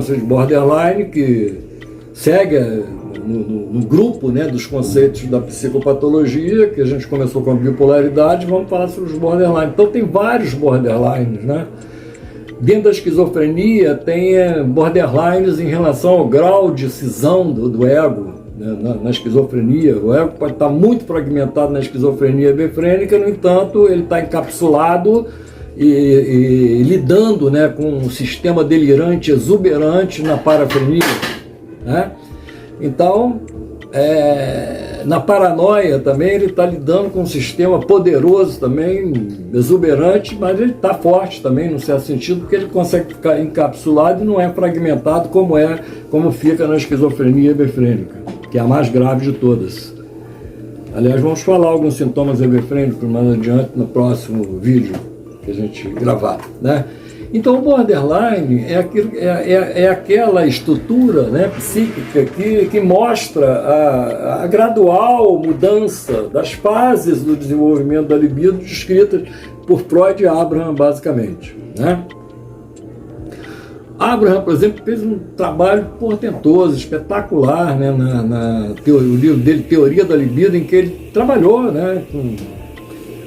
conceito de borderline, que segue no grupo, né, dos conceitos da psicopatologia, que a gente começou com a bipolaridade, vamos falar sobre os borderline. Então tem vários borderlines, né? Dentro da esquizofrenia tem borderlines em relação ao grau de cisão do ego, né, na esquizofrenia. O ego pode estar muito fragmentado na esquizofrenia hebefrênica, no entanto, ele está encapsulado e lidando, né, com um sistema delirante, exuberante na parafrenia, né? Então, na paranoia também, ele está lidando com um sistema poderoso também, exuberante, mas ele está forte também, no certo sentido, porque ele consegue ficar encapsulado e não é fragmentado como fica na esquizofrenia hebefrênica, que é a mais grave de todas. Aliás, vamos falar alguns sintomas hebefrênicos mais adiante no próximo vídeo que a gente gravar, né? Então, o borderline é aquela estrutura, né, psíquica que mostra a gradual mudança das fases do desenvolvimento da libido descritas por Freud e Abraham, basicamente, né? Abraham, por exemplo, fez um trabalho portentoso, espetacular, né, o livro dele, Teoria da Libido, em que ele trabalhou, né, com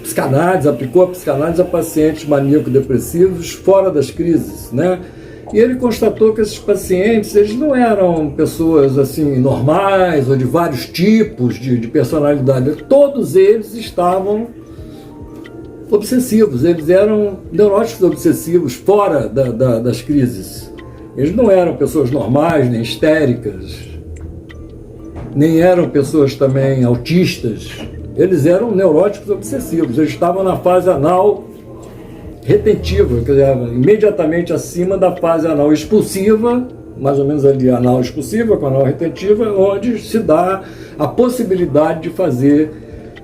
psicanálise, aplicou a psicanálise a pacientes maníaco-depressivos fora das crises, né? E ele constatou que esses pacientes, eles não eram pessoas assim normais ou de vários tipos de personalidade. Todos eles estavam obsessivos, eles eram neuróticos obsessivos fora das crises. Eles não eram pessoas normais, nem histéricas, nem eram pessoas também autistas. Eles eram neuróticos obsessivos, eles estavam na fase anal retentiva, quer dizer, imediatamente acima da fase anal expulsiva, mais ou menos ali anal expulsiva com anal retentiva, onde se dá a possibilidade de fazer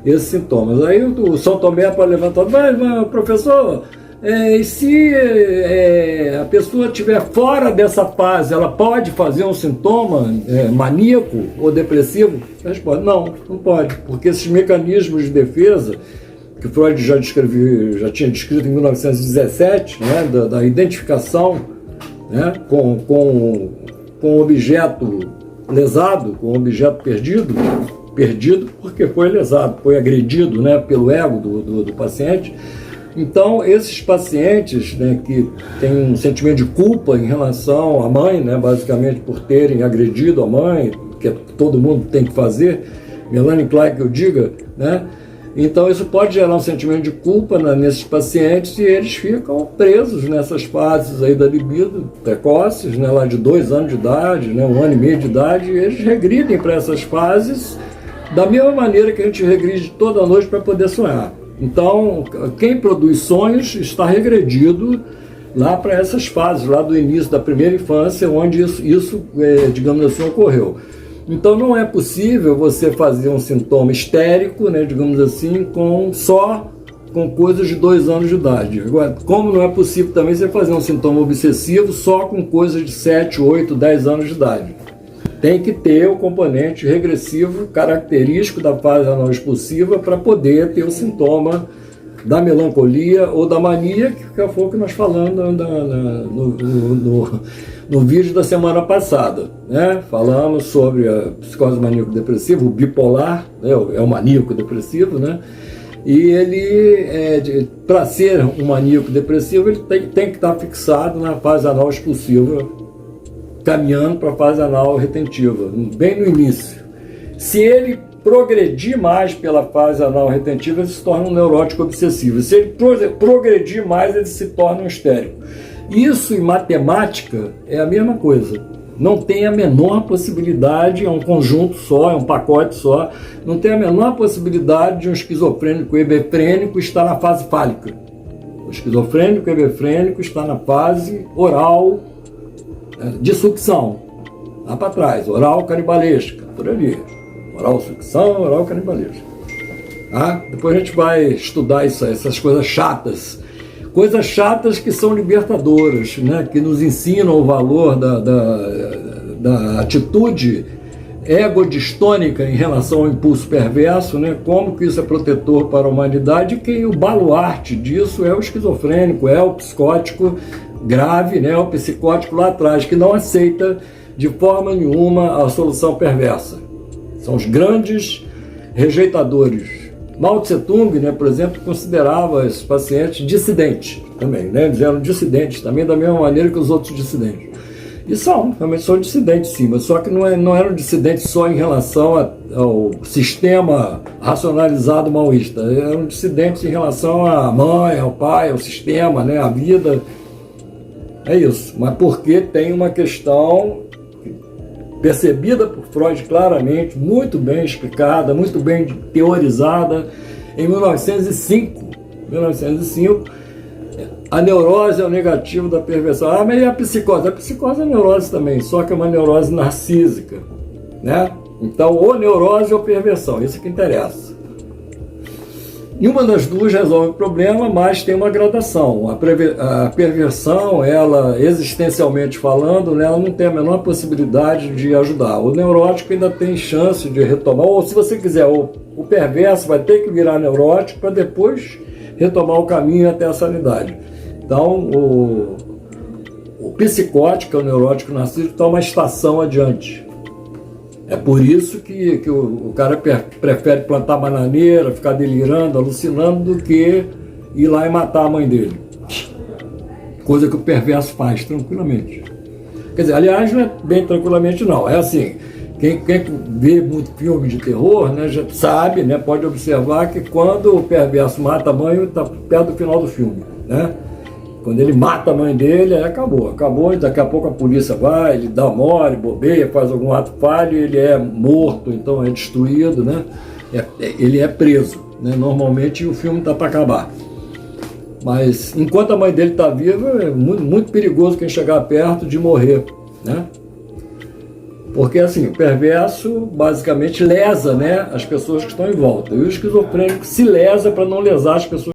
esses sintomas. Aí o São Tomé pode levantar, mas professor, e se a pessoa estiver fora dessa fase, ela pode fazer um sintoma maníaco ou depressivo? A resposta, não pode, porque esses mecanismos de defesa que Freud já tinha descrito em 1917, né, da identificação, né, com o objeto lesado, com o objeto perdido porque foi lesado, foi agredido, né, pelo ego do paciente. Então, esses pacientes, né, que têm um sentimento de culpa em relação à mãe, né, basicamente por terem agredido a mãe, que todo mundo tem que fazer, Melanie Klein que eu diga, né? Então isso pode gerar um sentimento de culpa nesses pacientes e eles ficam presos nessas fases aí da libido, precoces, né, lá de 2 anos de idade, né, 1 ano e meio de idade, e eles regridem para essas fases da mesma maneira que a gente regride toda noite para poder sonhar. Então, quem produz sonhos está regredido lá para essas fases, lá do início da primeira infância, onde isso digamos assim, ocorreu. Então, não é possível você fazer um sintoma histérico, né, digamos assim, só com coisas de 2 anos de idade. Agora, como não é possível também você fazer um sintoma obsessivo só com coisas de 7, 8, 10 anos de idade. Tem que ter o componente regressivo característico da fase anal expulsiva para poder ter o sintoma da melancolia ou da mania, que foi o que nós falamos no vídeo da semana passada, né? Falamos sobre a psicose maníaco-depressiva, o bipolar, né? É o maníaco-depressivo, né? E ele, para ser um maníaco-depressivo, ele tem que estar fixado na fase anal expulsiva, caminhando para a fase anal retentiva, bem no início. Se ele progredir mais pela fase anal retentiva, ele se torna um neurótico obsessivo. Se ele progredir mais, ele se torna um histérico. Isso em matemática é a mesma coisa. Não tem a menor possibilidade, é um conjunto só, é um pacote só, não tem a menor possibilidade de um esquizofrênico hebefrênico estar na fase fálica. O esquizofrênico hebefrênico está na fase oral, de sucção, lá para trás, oral canibalesca, por ali, oral sucção, oral canibalesca. Tá? Depois a gente vai estudar essas coisas chatas que são libertadoras, né? Que nos ensinam o valor da atitude egodistônica em relação ao impulso perverso, né? Como que isso é protetor para a humanidade, e que o baluarte disso é o esquizofrênico, é o psicótico, grave, né? O psicótico lá atrás, que não aceita de forma nenhuma a solução perversa. São os grandes rejeitadores. Mao Tse-tung, né, por exemplo, considerava esses pacientes dissidentes também, né? Eles eram dissidentes também, da mesma maneira que os outros dissidentes. E realmente são dissidentes sim, mas só que não eram dissidentes só em relação ao sistema racionalizado maoísta, eram dissidentes em relação à mãe, ao pai, ao sistema, né, à vida. É isso, mas porque tem uma questão percebida por Freud claramente, muito bem explicada, muito bem teorizada, em 1905, a neurose é o negativo da perversão. Ah, mas e a psicose? A psicose é neurose também, só que é uma neurose narcísica, né? Então, ou neurose ou perversão, isso que interessa. Nenhuma das duas resolve o problema, mas tem uma gradação. A perversão, ela, existencialmente falando, né, ela não tem a menor possibilidade de ajudar. O neurótico ainda tem chance de retomar, ou se você quiser, o perverso vai ter que virar neurótico para depois retomar o caminho até a sanidade. Então, o psicótico, o neurótico narcísico, está uma estação adiante. É por isso que o cara prefere plantar bananeira, ficar delirando, alucinando, do que ir lá e matar a mãe dele. Coisa que o perverso faz tranquilamente. Quer dizer, aliás, não é bem tranquilamente não. É assim, quem vê muito filme de terror, né, já sabe, né, pode observar que quando o perverso mata a mãe, está perto do final do filme, né? Quando ele mata a mãe dele, aí acabou, e daqui a pouco a polícia vai, ele dá mole, bobeia, faz algum ato falho, ele é morto, então é destruído, né? Ele é preso, né? Normalmente o filme está para acabar. Mas enquanto a mãe dele está viva, é muito, muito perigoso quem chegar perto de morrer, né? Porque assim, o perverso basicamente lesa, né, as pessoas que estão em volta. E o esquizofrênico se lesa para não lesar as pessoas